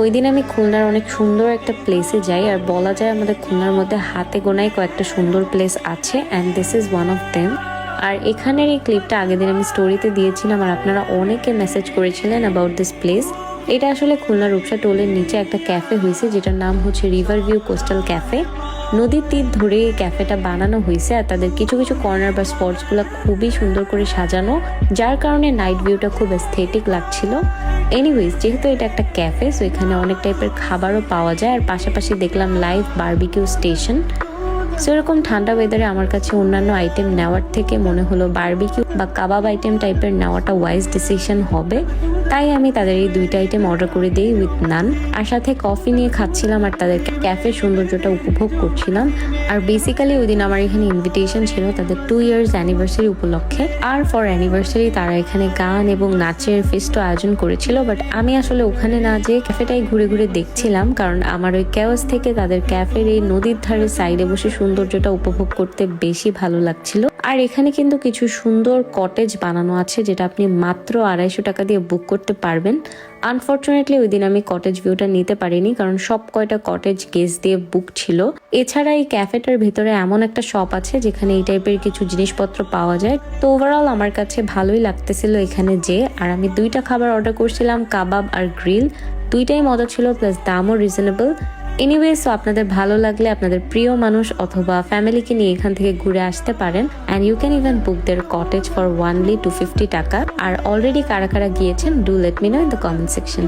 ওই দিন আমি খুলনার অনেক সুন্দর একটা প্লেসে যাই, আর বলা যায় আমাদের খুলনার মধ্যে হাতে গোনায় কয়েকটা সুন্দর প্লেস আছে, and this is one of them. আর এখানের এই ক্লিপটা আগের দিন আমি স্টোরিতে দিয়েছিলাম, আর আপনারা অনেকে মেসেজ করেছিলেন অ্যাবাউট দিস প্লেস। এটা আসলে খুলনা রূপসা টোলের নিচে একটা ক্যাফে হয়েছে, যেটার নাম হচ্ছে রিভার ভিউ কোস্টাল ক্যাফে। নদীর তীর ধরে এই ক্যাফেটা বানানো হয়েছে, আর তাদের কিছু কিছু কর্নার বা স্পটসগুলো খুবই সুন্দর করে সাজানো, যার কারণে নাইট ভিউটা খুব এস্থেটিক লাগছিল। এনিওয়েজ, যেহেতু এটা একটা ক্যাফে, সো এখানে অনেক টাইপের খাবারও পাওয়া যায়, আর পাশাপাশি দেখলাম লাইভ বারবিকিউ স্টেশন। সো এরকম ঠান্ডা ওয়েদারে আমার কাছে অন্যান্য আইটেম নেওয়ার থেকে মনে হলো বারবিকিউ বা কাবাব আইটেম টাইপের নেওয়াটা ওয়াইজ ডিসিশন হবে, তাই আমি তাদের এই দুইটা আইটেম অর্ডার করে দিই উইথ নান, আর সাথে কফি নিয়ে খাচ্ছিলাম আর তাদের ক্যাফের সৌন্দর্যটা উপভোগ করছিলাম। আর বেসিক্যালি ওই দিন আমার এখানে ইনভিটেশন ছিল তাদের 2 ইয়ার্স অ্যানিভার্সারি উপলক্ষে, আর ফর অ্যানিভার্সারি তারা এখানে গান এবং নাচের ফেস্টও আয়োজন করেছিল। বাট আমি আসলে ওখানে না যেয়ে ক্যাফেটাই ঘুরে ঘুরে দেখছিলাম, কারণ আমার ওই ক্যাওস থেকে তাদের ক্যাফের এই নদীর ধারে সাইডে বসে সৌন্দর্যটা উপভোগ করতে বেশি ভালো লাগছিল। আর এখানে কিন্তু কিছু সুন্দর কটেজ বানানো আছে, যেটা আপনি মাত্র 250 টাকা দিয়ে বুক করতে পারবেন। আনফর্চুনেটলি ওই দিন আমি কটেজ ভিউটা নিতে পারিনি, কারণ সব কয়টা কটেজ গেস্ট দিয়ে বুক ছিল। এছাড়া এই ক্যাফেটার ভিতরে এমন একটা শপ আছে যেখানে এই টাইপের কিছু জিনিসপত্র পাওয়া যায়। তো ওভারঅল আমার কাছে ভালোই লাগতেছিল এখানে যে। আর আমি 2টা খাবার অর্ডার করছিলাম, কাবাব আর গ্রিল। দুইটাই মজা ছিল, প্লাস দামও রিজনেবল। এনিওয়েজ, আপনাদের ভালো লাগলে আপনাদের প্রিয় মানুষ অথবা ফ্যামিলিকে নিয়ে এখান থেকে ঘুরে আসতে পারেন, and you can even book their cottage for only 250 টাকা। আর অলরেডি কারা কারা গিয়েছেন, do let me know in the comment section.